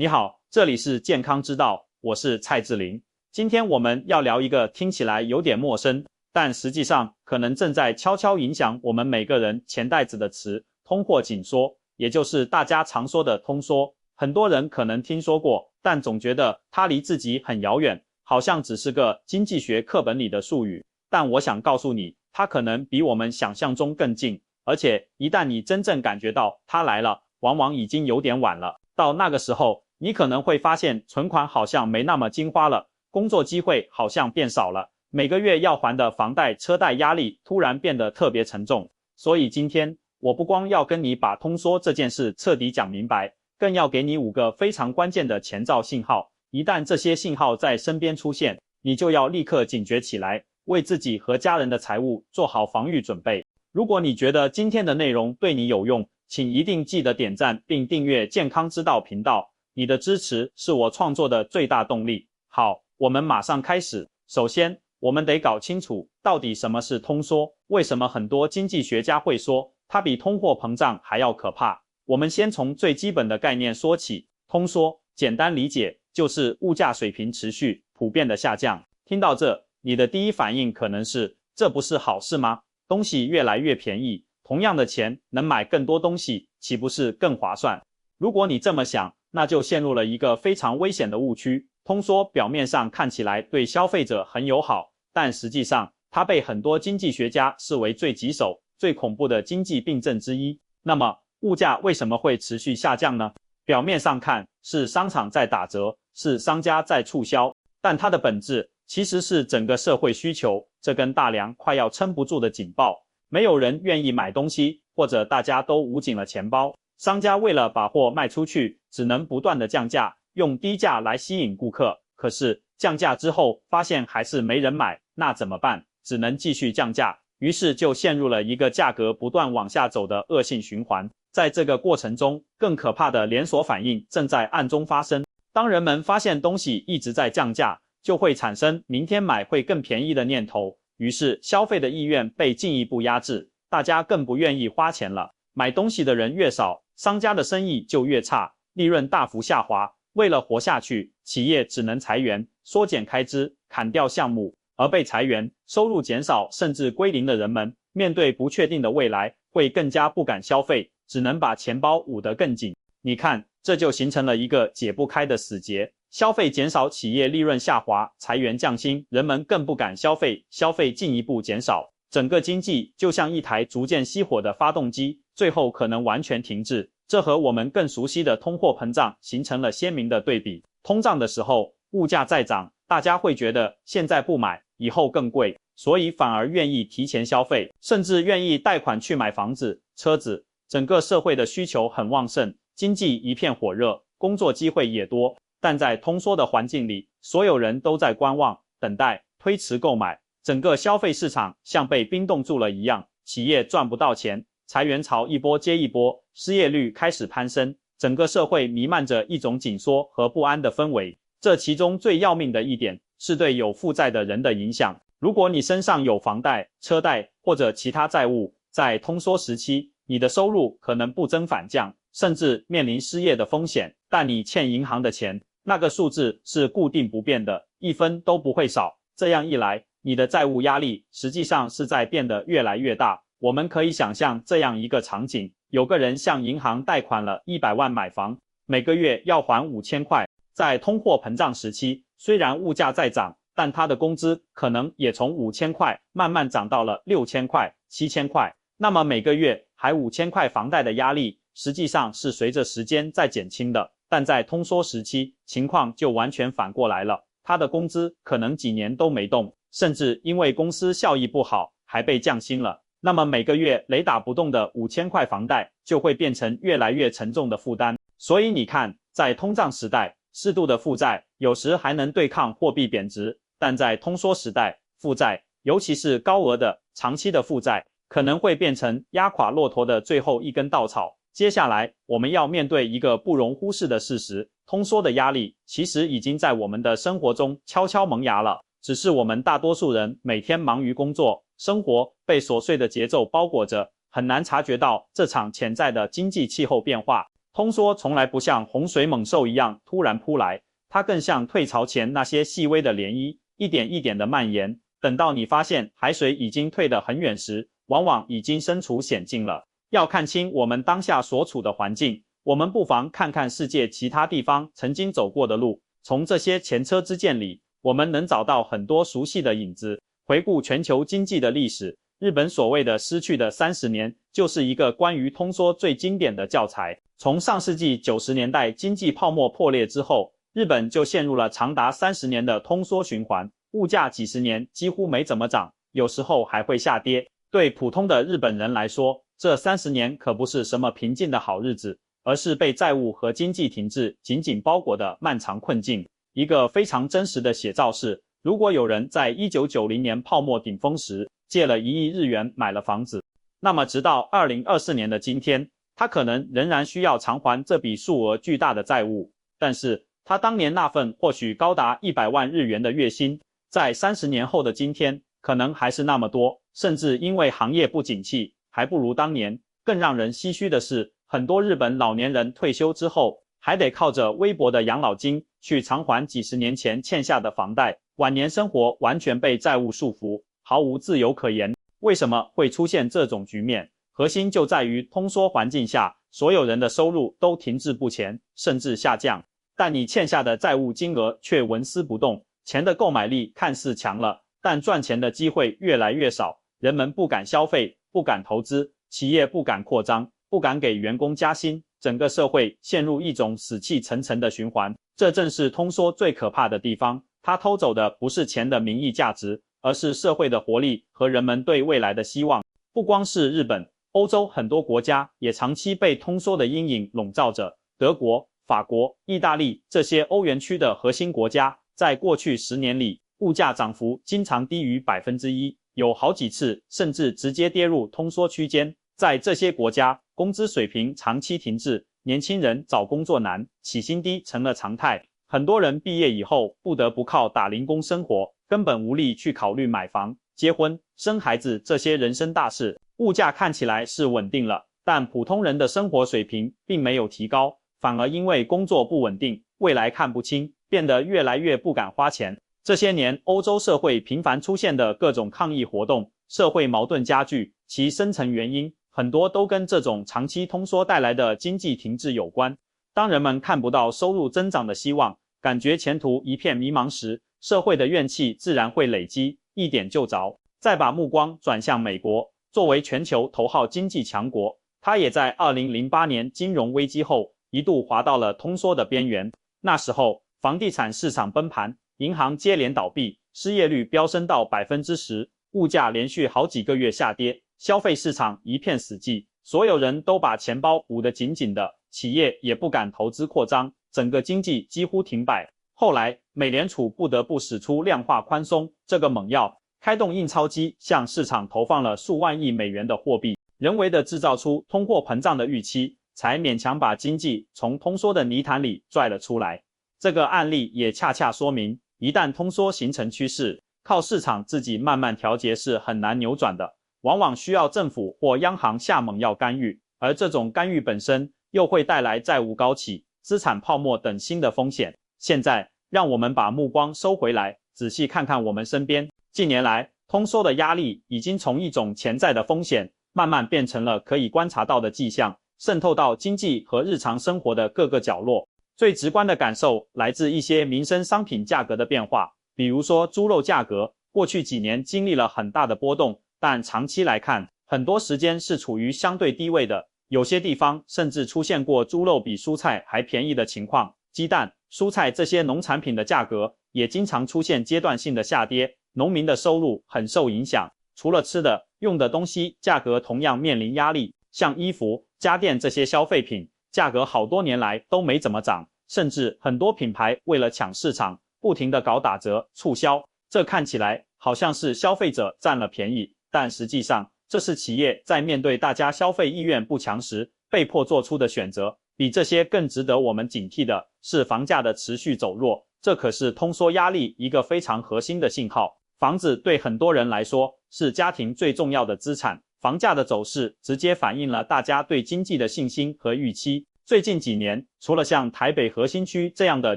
你好，这里是健康之道，我是蔡志林。今天我们要聊一个听起来有点陌生，但实际上可能正在悄悄影响我们每个人钱袋子的词——通货紧缩，也就是大家常说的通缩。很多人可能听说过，但总觉得它离自己很遥远，好像只是个经济学课本里的术语。但我想告诉你，它可能比我们想象中更近，而且一旦你真正感觉到它来了，往往已经有点晚了。到那个时候，你可能会发现存款好像没那么金花了，工作机会好像变少了，每个月要还的房贷、车贷压力突然变得特别沉重。所以今天我不光要跟你把通缩这件事彻底讲明白，更要给你5个非常关键的前兆信号。一旦这些信号在身边出现，你就要立刻警觉起来，为自己和家人的财务做好防御准备。如果你觉得今天的内容对你有用，请一定记得点赞并订阅健康之道频道，你的支持是我创作的最大动力。好，我们马上开始。首先，我们得搞清楚到底什么是通缩，为什么很多经济学家会说它比通货膨胀还要可怕。我们先从最基本的概念说起，通缩简单理解就是物价水平持续普遍的下降。听到这，你的第一反应可能是，这不是好事吗？东西越来越便宜，同样的钱能买更多东西，岂不是更划算？如果你这么想，那就陷入了一个非常危险的误区。通缩表面上看起来对消费者很友好，但实际上它被很多经济学家视为最棘手、最恐怖的经济病症之一。那么，物价为什么会持续下降呢？表面上看是商场在打折，是商家在促销，但它的本质其实是整个社会需求这根大梁快要撑不住的警报。没有人愿意买东西，或者大家都捂紧了钱包。商家为了把货卖出去，只能不断的降价，用低价来吸引顾客。可是降价之后，发现还是没人买，那怎么办？只能继续降价，于是就陷入了一个价格不断往下走的恶性循环。在这个过程中，更可怕的连锁反应正在暗中发生。当人们发现东西一直在降价，就会产生明天买会更便宜的念头，于是消费的意愿被进一步压制，大家更不愿意花钱了。买东西的人越少，商家的生意就越差，利润大幅下滑。为了活下去，企业只能裁员、缩减开支、砍掉项目，而被裁员、收入减少甚至归零的人们，面对不确定的未来，会更加不敢消费，只能把钱包捂得更紧。你看，这就形成了一个解不开的死结。消费减少，企业利润下滑，裁员降薪，人们更不敢消费，消费进一步减少，整个经济就像一台逐渐熄火的发动机，最后可能完全停滞。这和我们更熟悉的通货膨胀形成了鲜明的对比。通胀的时候，物价在涨，大家会觉得现在不买，以后更贵，所以反而愿意提前消费，甚至愿意贷款去买房子、车子。整个社会的需求很旺盛，经济一片火热，工作机会也多。但在通缩的环境里，所有人都在观望、等待、推迟购买，整个消费市场像被冰冻住了一样，企业赚不到钱，裁员潮一波接一波，失业率开始攀升，整个社会弥漫着一种紧缩和不安的氛围。这其中最要命的一点是对有负债的人的影响。如果你身上有房贷、车贷或者其他债务，在通缩时期，你的收入可能不增反降，甚至面临失业的风险，但你欠银行的钱，那个数字是固定不变的，一分都不会少。这样一来，你的债务压力实际上是在变得越来越大。我们可以想象这样一个场景，有个人向银行贷款了100万买房，每个月要还5000块。在通货膨胀时期，虽然物价在涨，但他的工资可能也从5000块慢慢涨到了6000块、7000块。那么每个月还5000块房贷的压力，实际上是随着时间在减轻的。但在通缩时期，情况就完全反过来了，他的工资可能几年都没动，甚至因为公司效益不好，还被降薪了。那么每个月雷打不动的5000块房贷就会变成越来越沉重的负担。所以你看，在通胀时代，适度的负债有时还能对抗货币贬值，但在通缩时代，负债，尤其是高额的、长期的负债，可能会变成压垮骆驼的最后一根稻草。接下来，我们要面对一个不容忽视的事实，通缩的压力其实已经在我们的生活中悄悄萌芽了，只是我们大多数人每天忙于工作，生活被琐碎的节奏包裹着，很难察觉到这场潜在的经济气候变化。通缩从来不像洪水猛兽一样突然扑来，它更像退潮前那些细微的涟漪，一点一点的蔓延。等到你发现海水已经退得很远时，往往已经身处险境了。要看清我们当下所处的环境，我们不妨看看世界其他地方曾经走过的路，从这些前车之鉴里，我们能找到很多熟悉的影子。回顾全球经济的历史，日本所谓的失去的30年，就是一个关于通缩最经典的教材。从上世纪90年代经济泡沫破裂之后，日本就陷入了长达30年的通缩循环，物价几十年几乎没怎么涨，有时候还会下跌。对普通的日本人来说，这30年可不是什么平静的好日子，而是被债务和经济停滞紧紧包裹的漫长困境。一个非常真实的写照是，如果有人在1990年泡沫顶峰时借了1亿日元买了房子，那么直到2024年的今天，他可能仍然需要偿还这笔数额巨大的债务。但是他当年那份或许高达100万日元的月薪，在30年后的今天可能还是那么多，甚至因为行业不景气还不如当年。更让人唏嘘的是，很多日本老年人退休之后还得靠着微薄的养老金去偿还几十年前欠下的房贷，晚年生活完全被债务束缚，毫无自由可言。为什么会出现这种局面？核心就在于通缩环境下，所有人的收入都停滞不前，甚至下降，但你欠下的债务金额却纹丝不动。钱的购买力看似强了，但赚钱的机会越来越少，人们不敢消费，不敢投资，企业不敢扩张，不敢给员工加薪，整个社会陷入一种死气沉沉的循环。这正是通缩最可怕的地方，它偷走的不是钱的名义价值，而是社会的活力和人们对未来的希望。不光是日本，欧洲很多国家也长期被通缩的阴影笼罩着。德国、法国、意大利这些欧元区的核心国家，在过去10年里，物价涨幅经常低于1%，有好几次甚至直接跌入通缩区间。在这些国家，工资水平长期停滞，年轻人找工作难，起薪低成了常态。很多人毕业以后不得不靠打零工生活，根本无力去考虑买房、结婚、生孩子这些人生大事。物价看起来是稳定了，但普通人的生活水平并没有提高，反而因为工作不稳定，未来看不清，变得越来越不敢花钱。这些年，欧洲社会频繁出现的各种抗议活动，社会矛盾加剧，其深层原因很多都跟这种长期通缩带来的经济停滞有关。当人们看不到收入增长的希望，感觉前途一片迷茫时，社会的怨气自然会累积，一点就着。再把目光转向美国，作为全球头号经济强国，它也在2008年金融危机后一度滑到了通缩的边缘。那时候，房地产市场崩盘，银行接连倒闭，失业率飙升到10%，物价连续好几个月下跌，消费市场一片死寂，所有人都把钱包捂得紧紧的，企业也不敢投资扩张，整个经济几乎停摆。后来，美联储不得不使出量化宽松这个猛药，开动印钞机，向市场投放了数万亿美元的货币，人为的制造出通货膨胀的预期，才勉强把经济从通缩的泥潭里拽了出来。这个案例也恰恰说明，一旦通缩形成趋势，靠市场自己慢慢调节是很难扭转的，往往需要政府或央行下猛药干预，而这种干预本身又会带来债务高企、资产泡沫等新的风险。现在，让我们把目光收回来，仔细看看我们身边。近年来，通缩的压力已经从一种潜在的风险，慢慢变成了可以观察到的迹象，渗透到经济和日常生活的各个角落。最直观的感受来自一些民生商品价格的变化，比如说猪肉价格，过去几年经历了很大的波动，但长期来看，很多时间是处于相对低位的，有些地方甚至出现过猪肉比蔬菜还便宜的情况。鸡蛋、蔬菜这些农产品的价格也经常出现阶段性的下跌，农民的收入很受影响。除了吃的、用的东西价格同样面临压力，像衣服、家电这些消费品，价格好多年来都没怎么涨，甚至很多品牌为了抢市场，不停地搞打折、促销。这看起来好像是消费者占了便宜，但实际上，这是企业在面对大家消费意愿不强时，被迫做出的选择。比这些更值得我们警惕的是房价的持续走弱，这可是通缩压力一个非常核心的信号。房子对很多人来说是家庭最重要的资产，房价的走势直接反映了大家对经济的信心和预期。最近几年，除了像台北核心区这样的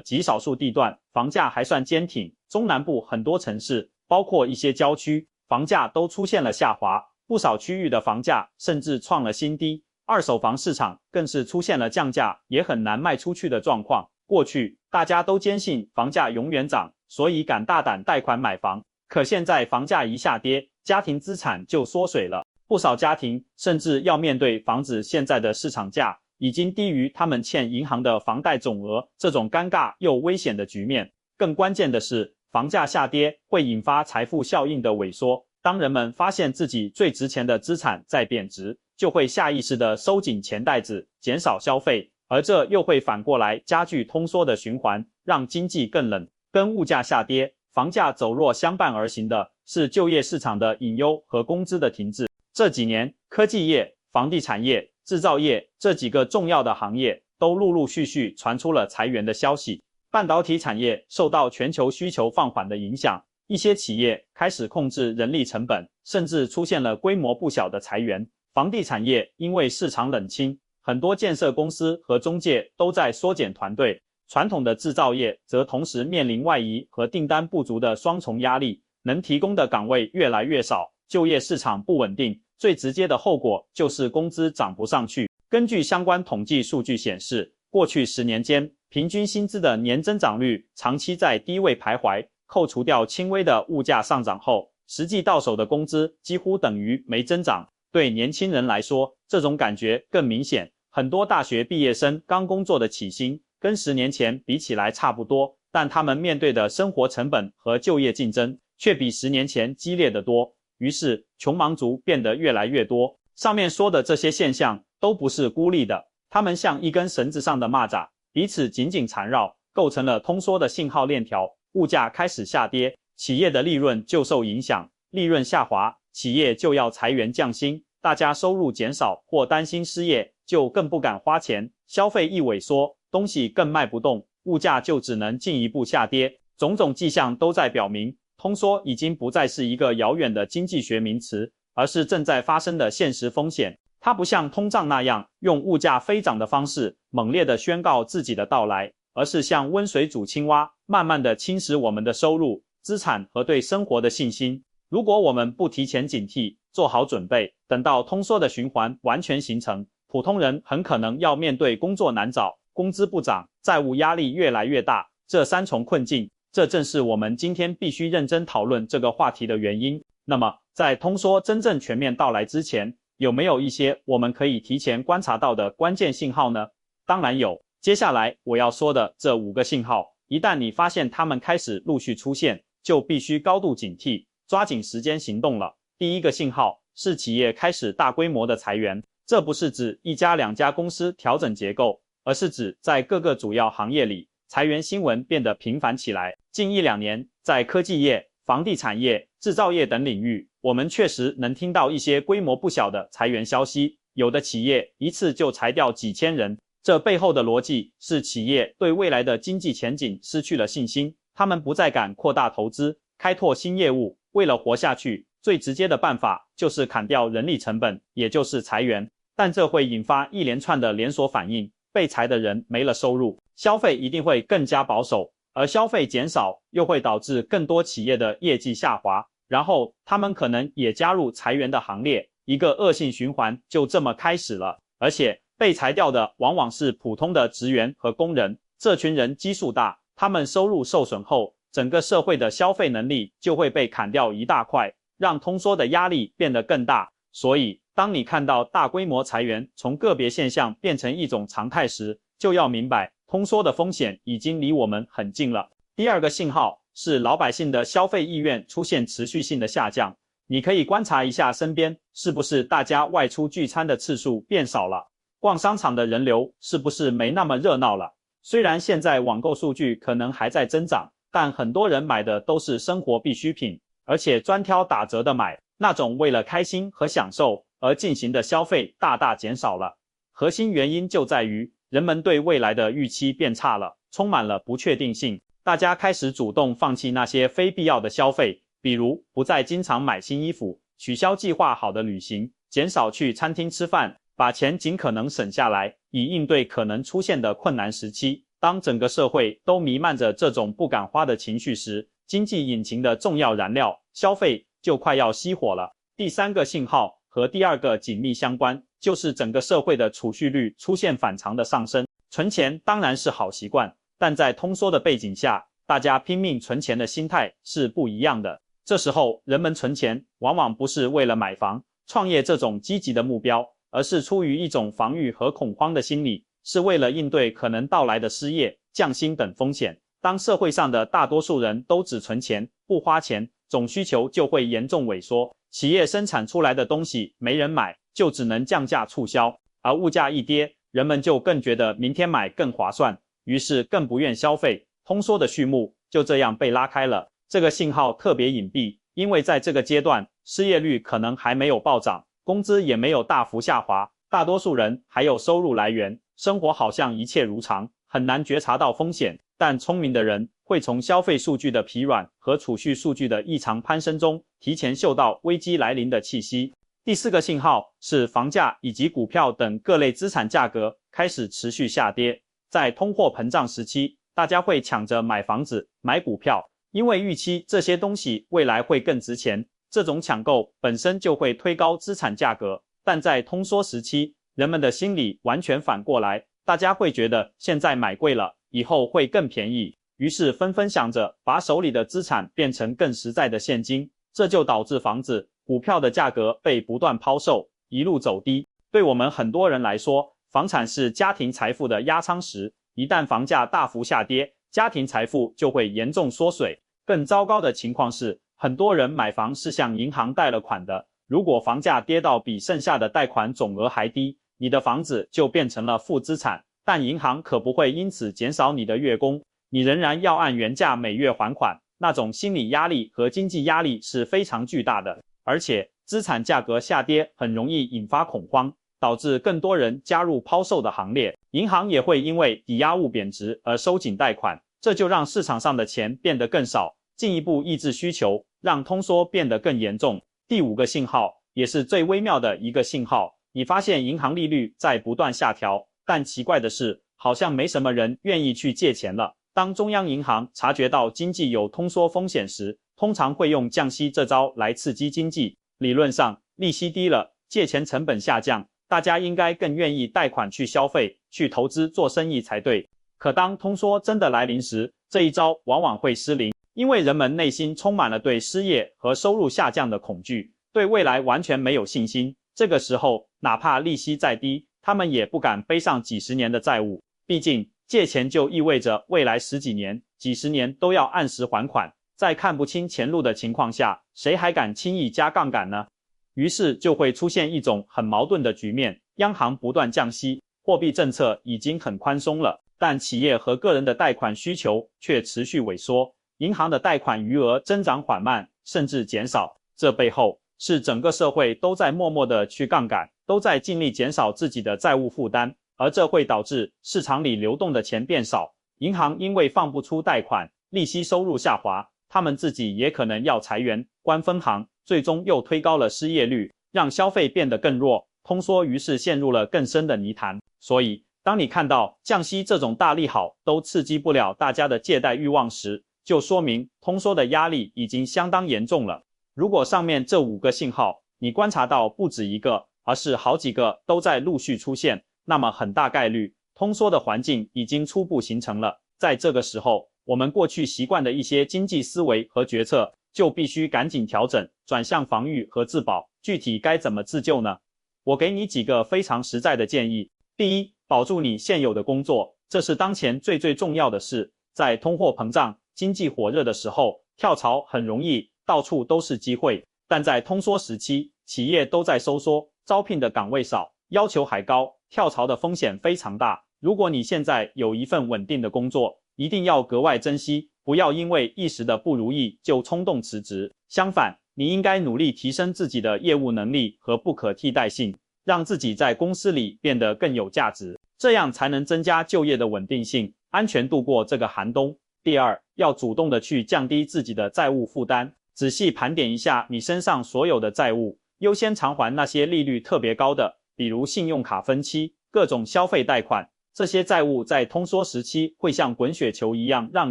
极少数地段，房价还算坚挺，中南部很多城市，包括一些郊区，房价都出现了下滑，不少区域的房价甚至创了新低。二手房市场更是出现了降价也很难卖出去的状况。过去大家都坚信房价永远涨，所以敢大胆贷款买房。可现在房价一下跌，家庭资产就缩水了，不少家庭甚至要面对房子现在的市场价已经低于他们欠银行的房贷总额，这种尴尬又危险的局面。更关键的是，房价下跌会引发财富效应的萎缩。当人们发现自己最值钱的资产在贬值，就会下意识地收紧钱袋子，减少消费，而这又会反过来加剧通缩的循环，让经济更冷。跟物价下跌、房价走弱相伴而行的是就业市场的隐忧和工资的停滞。这几年，科技业、房地产业、制造业这几个重要的行业都陆陆续续传出了裁员的消息。半导体产业受到全球需求放缓的影响，一些企业开始控制人力成本，甚至出现了规模不小的裁员。房地产业因为市场冷清，很多建设公司和中介都在缩减团队。传统的制造业则同时面临外移和订单不足的双重压力，能提供的岗位越来越少，就业市场不稳定，最直接的后果就是工资涨不上去。根据相关统计数据显示，过去10年间，平均薪资的年增长率长期在低位徘徊，扣除掉轻微的物价上涨后，实际到手的工资几乎等于没增长。对年轻人来说，这种感觉更明显。很多大学毕业生刚工作的起薪跟10年前比起来差不多，但他们面对的生活成本和就业竞争却比10年前激烈得多。于是，穷忙族变得越来越多。上面说的这些现象都不是孤立的，它们像一根绳子上的蚂蚱，彼此紧紧缠绕，构成了通缩的信号链条。物价开始下跌，企业的利润就受影响，利润下滑，企业就要裁员降薪，大家收入减少或担心失业，就更不敢花钱，消费一萎缩，东西更卖不动，物价就只能进一步下跌。种种迹象都在表明，通缩已经不再是一个遥远的经济学名词，而是正在发生的现实风险。它不像通胀那样用物价飞涨的方式猛烈地宣告自己的到来，而是像温水煮青蛙，慢慢地侵蚀我们的收入、资产和对生活的信心。如果我们不提前警惕，做好准备，等到通缩的循环完全形成，普通人很可能要面对工作难找、工资不涨、债务压力越来越大这3重困境。这正是我们今天必须认真讨论这个话题的原因。那么，在通缩真正全面到来之前，有没有一些我们可以提前观察到的关键信号呢？当然有。接下来我要说的这5个信号，一旦你发现它们开始陆续出现，就必须高度警惕，抓紧时间行动了。第一个信号是企业开始大规模的裁员，这不是指1家2家公司调整结构，而是指在各个主要行业里，裁员新闻变得频繁起来。近1-2年，在科技业、房地产业、制造业等领域，我们确实能听到一些规模不小的裁员消息，有的企业一次就裁掉几千人。这背后的逻辑是企业对未来的经济前景失去了信心，他们不再敢扩大投资，开拓新业务。为了活下去，最直接的办法就是砍掉人力成本，也就是裁员。但这会引发一连串的连锁反应，被裁的人没了收入，消费一定会更加保守，而消费减少又会导致更多企业的业绩下滑，然后他们可能也加入裁员的行列，一个恶性循环就这么开始了。而且被裁掉的往往是普通的职员和工人，这群人基数大，他们收入受损后，整个社会的消费能力就会被砍掉一大块，让通缩的压力变得更大。所以，当你看到大规模裁员从个别现象变成一种常态时，就要明白，通缩的风险已经离我们很近了。第二个信号是老百姓的消费意愿出现持续性的下降。你可以观察一下身边，是不是大家外出聚餐的次数变少了？逛商场的人流是不是没那么热闹了？虽然现在网购数据可能还在增长，但很多人买的都是生活必需品，而且专挑打折的买，那种为了开心和享受而进行的消费大大减少了。核心原因就在于人们对未来的预期变差了，充满了不确定性，大家开始主动放弃那些非必要的消费，比如不再经常买新衣服，取消计划好的旅行，减少去餐厅吃饭。把钱尽可能省下来，以应对可能出现的困难时期。当整个社会都弥漫着这种不敢花的情绪时，经济引擎的重要燃料消费就快要熄火了。第三个信号和第二个紧密相关，就是整个社会的储蓄率出现反常的上升。存钱当然是好习惯，但在通缩的背景下，大家拼命存钱的心态是不一样的。这时候，人们存钱往往不是为了买房、创业这种积极的目标，而是出于一种防御和恐慌的心理，是为了应对可能到来的失业、降薪等风险。当社会上的大多数人都只存钱不花钱，总需求就会严重萎缩，企业生产出来的东西没人买，就只能降价促销，而物价一跌，人们就更觉得明天买更划算，于是更不愿消费，通缩的序幕就这样被拉开了。这个信号特别隐蔽，因为在这个阶段，失业率可能还没有暴涨，工资也没有大幅下滑，大多数人还有收入来源，生活好像一切如常，很难觉察到风险。但聪明的人会从消费数据的疲软和储蓄数据的异常攀升中提前嗅到危机来临的气息。第四个信号是房价以及股票等各类资产价格开始持续下跌。在通货膨胀时期，大家会抢着买房子、买股票，因为预期这些东西未来会更值钱，这种抢购本身就会推高资产价格。但在通缩时期，人们的心理完全反过来，大家会觉得现在买贵了，以后会更便宜，于是纷纷想着把手里的资产变成更实在的现金，这就导致房子、股票的价格被不断抛售，一路走低。对我们很多人来说，房产是家庭财富的压舱石，一旦房价大幅下跌，家庭财富就会严重缩水。更糟糕的情况是，很多人买房是向银行贷了款的，如果房价跌到比剩下的贷款总额还低，你的房子就变成了负资产，但银行可不会因此减少你的月供，你仍然要按原价每月还款，那种心理压力和经济压力是非常巨大的。而且资产价格下跌很容易引发恐慌，导致更多人加入抛售的行列，银行也会因为抵押物贬值而收紧贷款，这就让市场上的钱变得更少，进一步抑制需求，让通缩变得更严重。第五个信号，也是最微妙的一个信号，你发现银行利率在不断下调，但奇怪的是，好像没什么人愿意去借钱了。当中央银行察觉到经济有通缩风险时，通常会用降息这招来刺激经济。理论上，利息低了，借钱成本下降，大家应该更愿意贷款去消费、去投资做生意才对。可当通缩真的来临时，这一招往往会失灵，因为人们内心充满了对失业和收入下降的恐惧，对未来完全没有信心。这个时候，哪怕利息再低，他们也不敢背上几十年的债务，毕竟借钱就意味着未来十几年、几十年都要按时还款，在看不清前路的情况下，谁还敢轻易加杠杆呢？于是就会出现一种很矛盾的局面，央行不断降息，货币政策已经很宽松了，但企业和个人的贷款需求却持续萎缩，银行的贷款余额增长缓慢，甚至减少。这背后是整个社会都在默默地去杠杆，都在尽力减少自己的债务负担，而这会导致市场里流动的钱变少，银行因为放不出贷款，利息收入下滑，他们自己也可能要裁员、关分行，最终又推高了失业率，让消费变得更弱，通缩于是陷入了更深的泥潭。所以，当你看到降息这种大利好都刺激不了大家的借贷欲望时，就说明通缩的压力已经相当严重了。如果上面这5个信号你观察到不止一个，而是好几个都在陆续出现，那么很大概率通缩的环境已经初步形成了。在这个时候，我们过去习惯的一些经济思维和决策就必须赶紧调整，转向防御和自保。具体该怎么自救呢？我给你几个非常实在的建议。第一，保住你现有的工作，这是当前最重要的事。在通货膨胀、经济火热的时候，跳槽很容易，到处都是机会。但在通缩时期，企业都在收缩，招聘的岗位少，要求还高，跳槽的风险非常大。如果你现在有一份稳定的工作，一定要格外珍惜，不要因为一时的不如意就冲动辞职。相反，你应该努力提升自己的业务能力和不可替代性，让自己在公司里变得更有价值，这样才能增加就业的稳定性，安全度过这个寒冬。第二，要主动的去降低自己的债务负担，仔细盘点一下你身上所有的债务，优先偿还那些利率特别高的，比如信用卡分期、各种消费贷款，这些债务在通缩时期会像滚雪球一样让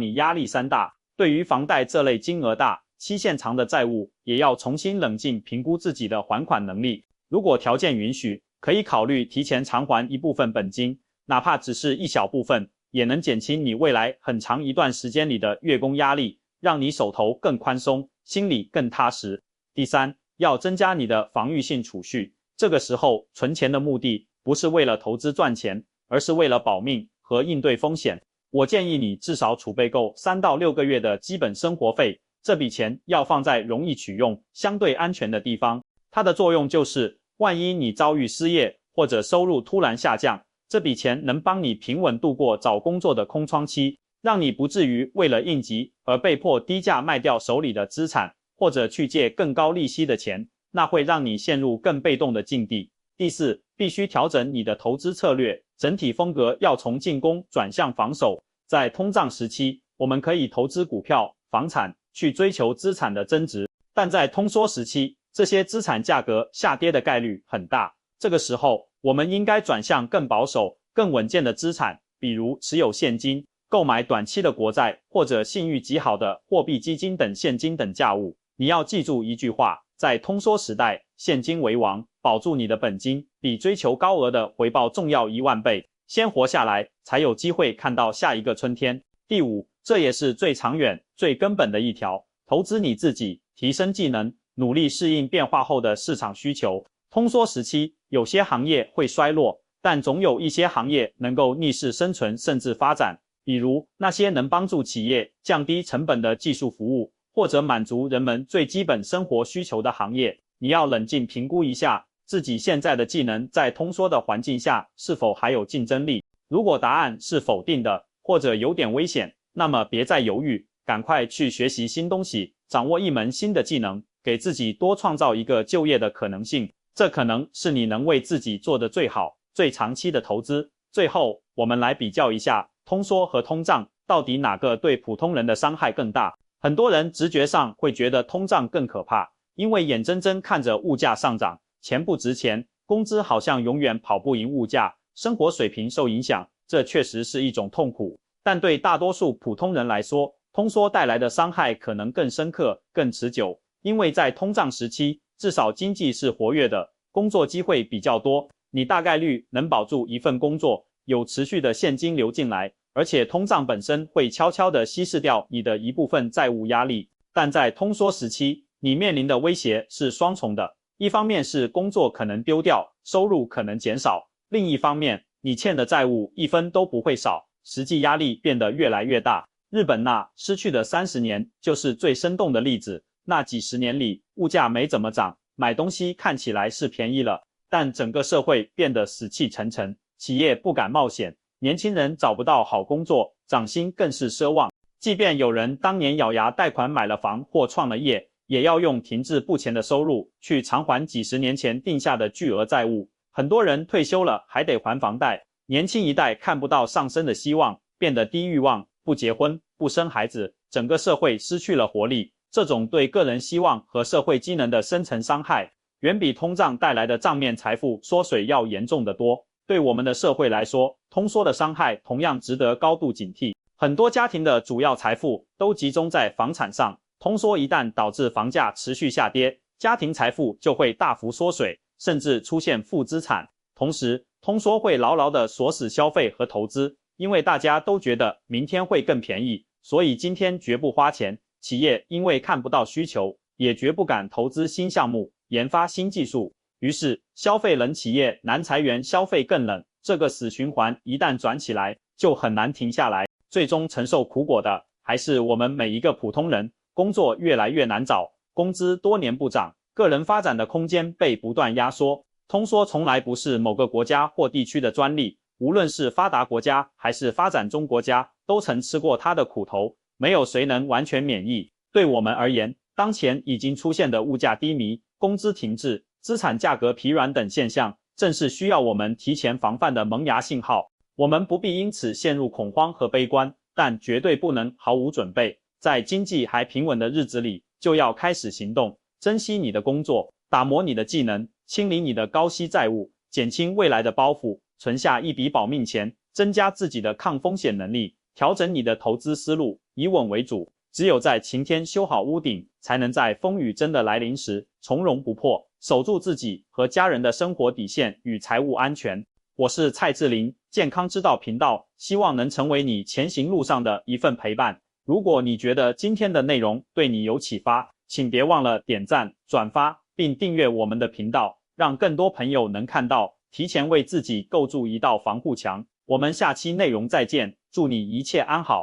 你压力山大。对于房贷这类金额大、期限长的债务，也要重新冷静评估自己的还款能力。如果条件允许，可以考虑提前偿还一部分本金，哪怕只是一小部分，也能减轻你未来很长一段时间里的月供压力，让你手头更宽松，心里更踏实。第三，要增加你的防御性储蓄。这个时候，存钱的目的不是为了投资赚钱，而是为了保命和应对风险。我建议你至少储备够3到6个月的基本生活费，这笔钱要放在容易取用、相对安全的地方。它的作用就是，万一你遭遇失业或者收入突然下降，这笔钱能帮你平稳度过找工作的空窗期，让你不至于为了应急而被迫低价卖掉手里的资产，或者去借更高利息的钱，那会让你陷入更被动的境地。第四，必须调整你的投资策略，整体风格要从进攻转向防守。在通胀时期，我们可以投资股票、房产，去追求资产的增值，但在通缩时期，这些资产价格下跌的概率很大。这个时候，我们应该转向更保守、更稳健的资产，比如持有现金、购买短期的国债，或者信誉极好的货币基金等现金等价物。你要记住一句话，在通缩时代，现金为王，保住你的本金，比追求高额的回报重要10000倍。先活下来，才有机会看到下一个春天。第五，这也是最长远、最根本的一条，投资你自己，提升技能，努力适应变化后的市场需求。通缩时期，有些行业会衰落，但总有一些行业能够逆势生存甚至发展，比如那些能帮助企业降低成本的技术服务，或者满足人们最基本生活需求的行业。你要冷静评估一下自己现在的技能在通缩的环境下是否还有竞争力。如果答案是否定的，或者有点危险，那么别再犹豫，赶快去学习新东西，掌握一门新的技能，给自己多创造一个就业的可能性。这可能是你能为自己做的最好、最长期的投资。最后，我们来比较一下通缩和通胀，到底哪个对普通人的伤害更大？很多人直觉上会觉得通胀更可怕，因为眼睁睁看着物价上涨，钱不值钱，工资好像永远跑不赢物价，生活水平受影响，这确实是一种痛苦。但对大多数普通人来说，通缩带来的伤害可能更深刻、更持久，因为在通胀时期，至少经济是活跃的，工作机会比较多，你大概率能保住一份工作，有持续的现金流进来，而且通胀本身会悄悄地稀释掉你的一部分债务压力。但在通缩时期，你面临的威胁是双重的，一方面是工作可能丢掉，收入可能减少，另一方面，你欠的债务一分都不会少，实际压力变得越来越大。日本那失去的30年就是最生动的例子，那几十年里，物价没怎么涨，买东西看起来是便宜了，但整个社会变得死气沉沉，企业不敢冒险，年轻人找不到好工作，涨薪更是奢望。即便有人当年咬牙贷款买了房或创了业，也要用停滞不前的收入去偿还几十年前定下的巨额债务。很多人退休了还得还房贷，年轻一代看不到上升的希望，变得低欲望，不结婚，不生孩子，整个社会失去了活力。这种对个人希望和社会机能的深层伤害，远比通胀带来的账面财富缩水要严重得多。对我们的社会来说，通缩的伤害同样值得高度警惕。很多家庭的主要财富都集中在房产上，通缩一旦导致房价持续下跌，家庭财富就会大幅缩水，甚至出现负资产。同时，通缩会牢牢地锁死消费和投资，因为大家都觉得明天会更便宜，所以今天绝不花钱。企业因为看不到需求，也绝不敢投资新项目，研发新技术。于是，消费冷企业难裁员，消费更冷，这个死循环一旦转起来，就很难停下来。最终承受苦果的还是我们每一个普通人，工作越来越难找，工资多年不涨，个人发展的空间被不断压缩。通缩从来不是某个国家或地区的专利，无论是发达国家还是发展中国家，都曾吃过它的苦头，没有谁能完全免疫。对我们而言，当前已经出现的物价低迷、工资停滞、资产价格疲软等现象，正是需要我们提前防范的萌芽信号。我们不必因此陷入恐慌和悲观，但绝对不能毫无准备。在经济还平稳的日子里，就要开始行动，珍惜你的工作，打磨你的技能，清理你的高息债务，减轻未来的包袱，存下一笔保命钱，增加自己的抗风险能力，调整你的投资思路，以稳为主。只有在晴天修好屋顶，才能在风雨真的来临时从容不迫，守住自己和家人的生活底线与财务安全。我是蔡志玲，健康之道频道，希望能成为你前行路上的一份陪伴。如果你觉得今天的内容对你有启发，请别忘了点赞、转发，并订阅我们的频道，让更多朋友能看到，提前为自己构筑一道防护墙。我们下期内容再见，祝你一切安好。